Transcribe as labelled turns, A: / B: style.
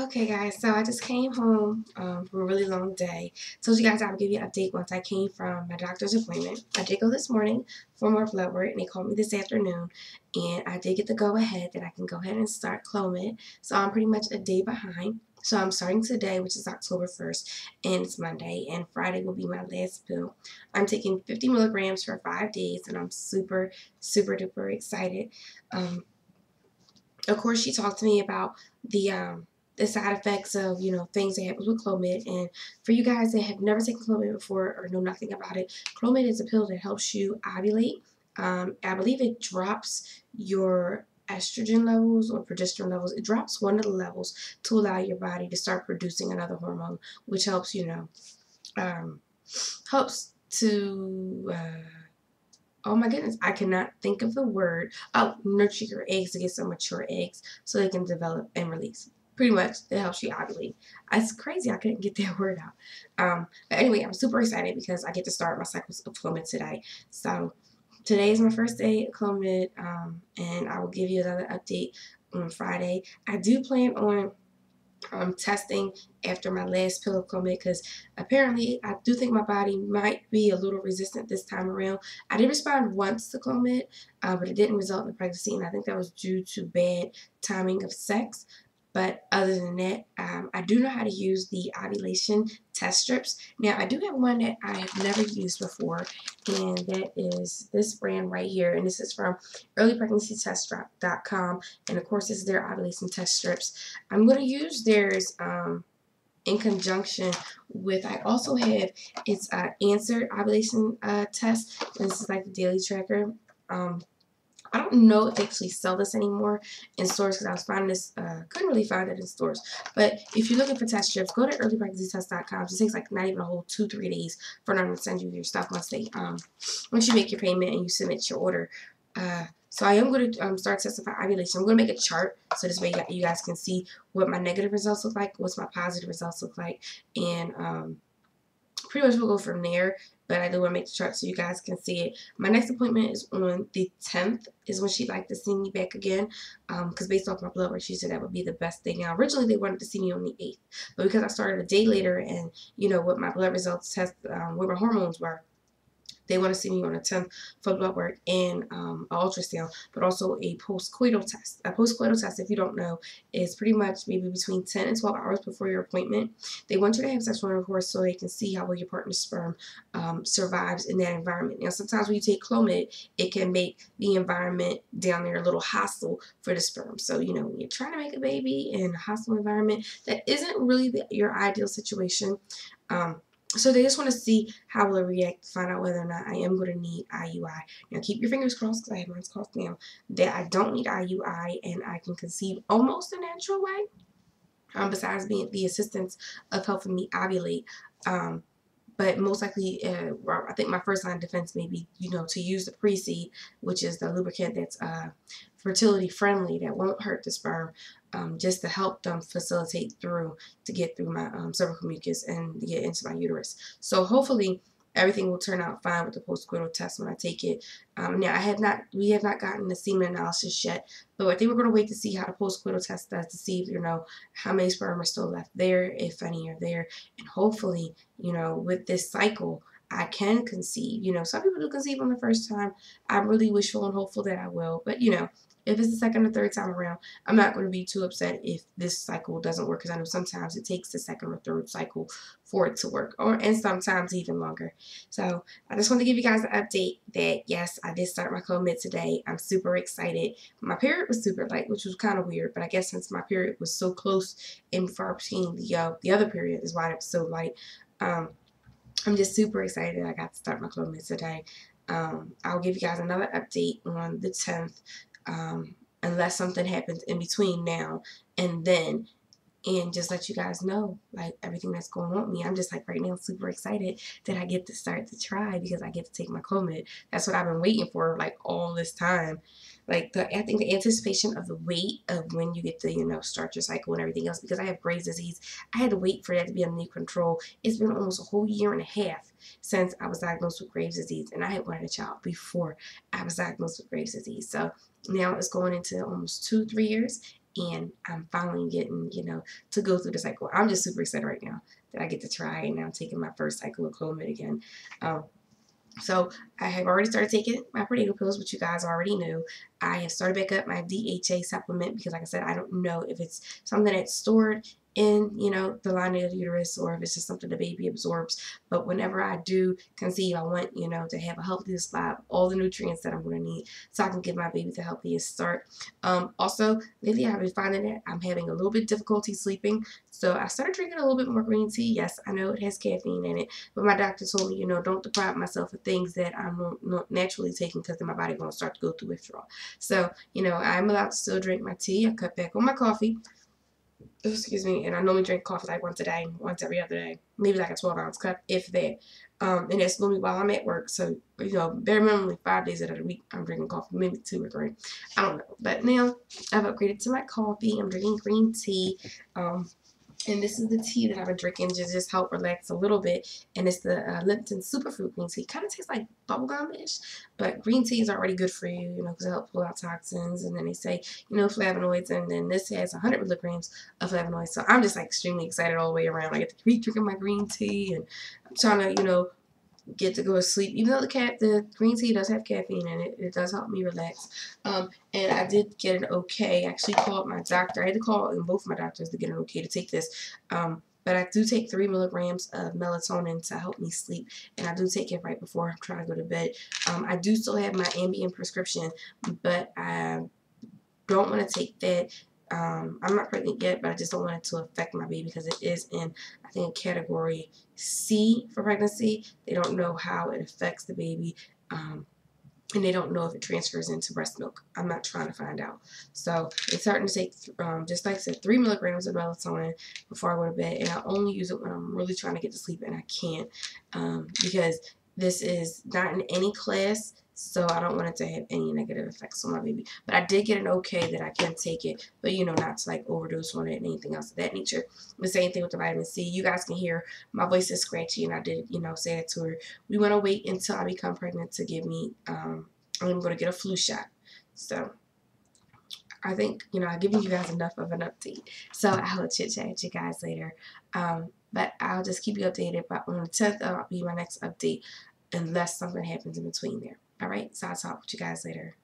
A: Okay, guys, so I just came home from a really long day. Told you guys I would give you an update once I came from my doctor's appointment. I did go this morning for more blood work, and they called me this afternoon, and I did get the go-ahead that I can go ahead and start Clomid. So I'm pretty much a day behind. So I'm starting today, which is October 1st, and it's Monday, and Friday will be my last pill. I'm taking 50 milligrams for 5 days, and I'm super, super duper excited. Um, of course, she talked to me about the side effects of things that happen with Clomid. And for you guys that have never taken Clomid before or know nothing about it, Clomid is a pill that helps you ovulate. I believe it drops your estrogen levels or progesterone levels. It drops one of the levels to allow your body to start producing another hormone, which helps um, helps to oh my goodness, I cannot think of the word. Oh, nurture your eggs to get some mature eggs so they can develop and release. Pretty much, it helps you ovulate. It's crazy I couldn't get that word out. But anyway, I'm super excited because I get to start my cycles of Clomid today. So today is my first day of Clomid, and I will give you another update on Friday. I do plan on testing after my last pill of Clomid because apparently I do think my body might be a little resistant this time around. I did respond once to Clomid, but it didn't result in a pregnancy, and I think that was due to bad timing of sex. But other than that, I do know how to use the ovulation test strips. Now, I do have one that I have never used before, and that is this brand right here. And this is from earlypregnancytest.com. And of course, this is their ovulation test strips. I'm going to use theirs in conjunction with, I also have its answered ovulation test. And this is like the daily tracker. I don't know if they actually sell this anymore in stores because I was finding this, couldn't really find it in stores. But if you're looking for test strips, go to earlypregnancytest.com. It takes like not even a whole 2-3 days for them to send you your stuff once you make your payment and you submit your order. So I am going to start testing for ovulation. I'm going to make a chart so this way you guys can see what my negative results look like, what's my positive results look like, and pretty much we'll go from there. But I do want to make the chart so you guys can see it. My next appointment is on the 10th is when she'd like to see me back again. Because based off my blood work, she said that would be the best thing. Now, originally they wanted to see me on the 8th. But because I started a day later and, what my blood results test, where my hormones were, they want to see me on the 10th for blood work and an ultrasound, but also a postcoital test. A postcoital test, if you don't know, is pretty much maybe between 10 and 12 hours before your appointment. They want you to have sexual intercourse so they can see how well your partner's sperm survives in that environment. Now, sometimes when you take Clomid, it can make the environment down there a little hostile for the sperm. So, when you're trying to make a baby in a hostile environment, that isn't really your ideal situation. So they just want to see how will it react to find out whether or not I am going to need IUI. Now keep your fingers crossed because I have mine crossed now that I don't need IUI and I can conceive almost a natural way. Besides being the assistance of helping me ovulate. But most likely, I think my first line of defense may be, to use the pre-seed, which is the lubricant that's fertility friendly, that won't hurt the sperm, just to help them facilitate to get through my cervical mucus and get into my uterus. So hopefully everything will turn out fine with the postcoital test when I take it. Now we have not gotten the semen analysis yet, but I think we're going to wait to see how the postcoital test does to see if how many sperm are still left there, if any are there, and hopefully with this cycle I can conceive. Some people do conceive on the first time. I'm really wishful and hopeful that I will, but if it's the second or third time around, I'm not going to be too upset if this cycle doesn't work, because I know sometimes it takes the second or third cycle for it to work, and sometimes even longer. So I just want to give you guys an update that yes, I did start my Clomid today. I'm super excited. My period was super light, which was kind of weird, but I guess since my period was so close in far between the other period is why it was so light. I'm just super excited that I got to start my Clomid today. I'll give you guys another update on the 10th. Unless something happens in between now and then, and just let you guys know like everything that's going on with me. I'm just like right now super excited that I get to start to try because I get to take my Clomid. That's what I've been waiting for like all this time. Like I think the anticipation of the wait of when you get to start your cycle and everything else, because I have Graves' disease. I had to wait for that to be under control. It's been almost a whole year and a half since I was diagnosed with Graves' disease, and I had wanted a child before I was diagnosed with Graves' disease. So now it's going into almost 2-3 years, and I'm finally getting, you know, to go through the cycle. I'm just super excited right now that I get to try, and I'm taking my first cycle of Clomid again. So I have already started taking my prenatal pills, which you guys already knew. I have started back up my DHA supplement because, like I said, I don't know if it's something that's stored in, you know, the lining of the uterus or if it's just something the baby absorbs. But whenever I do conceive, I want, you know, to have a healthy supply of all the nutrients that I'm going to need so I can give my baby the healthiest start. Also, lately I've been finding that I'm having a little bit difficulty sleeping. So I started drinking a little bit more green tea. Yes, I know it has caffeine in it, but my doctor told me, you know, don't deprive myself of things that I'm not naturally taking because then my body going to start to go through withdrawal. So, you know, I'm allowed to still drink my tea. I cut back on my coffee. Excuse me. And I normally drink coffee like once a day, once every other day. Maybe like a 12-ounce cup, if that. And that's normally while I'm at work. So, you know, bare minimum 5 days out of the week, I'm drinking coffee, maybe 2 or 3. I don't know. But now I've upgraded to my coffee. I'm drinking green tea. And this is the tea that I've been drinking to just help relax a little bit. And it's the Lipton Superfruit green tea. Kind of tastes like bubblegum-ish, but green tea is already good for you, you know, because it helps pull out toxins. And then they say, you know, flavonoids. And then this has 100 milligrams of flavonoids. So I'm just like extremely excited all the way around. I get to keep drinking my green tea, and I'm trying to, you know, get to go to sleep. Even though the green tea does have caffeine in it, it does help me relax. And I did get an okay. I actually called my doctor. I had to call in both my doctors to get an okay to take this. But I do take 3 milligrams of melatonin to help me sleep, and I do take it right before I'm trying to go to bed. I do still have my Ambien prescription, but I don't want to take that. I'm not pregnant yet, but I just don't want it to affect my baby because it is in, I think, category C for pregnancy. They don't know how it affects the baby, and they don't know if it transfers into breast milk. I'm not trying to find out. So it's starting to take, just like I said, 3 milligrams of melatonin before I go to bed, and I only use it when I'm really trying to get to sleep, and I can't because this is not in any class, so I don't want it to have any negative effects on my baby. But I did get an okay that I can take it, but, you know, not to like overdose on it and anything else of that nature. The same thing with the vitamin C. You guys can hear my voice is scratchy, and I did, you know, say that to her. We want to wait until I become pregnant to give me, I'm going to get a flu shot. So I think, you know, I've given you guys enough of an update. So I'll chit-chat with you guys later. But I'll just keep you updated. But on the 10th, that'll be my next update unless something happens in between there. All right? So I'll talk with you guys later.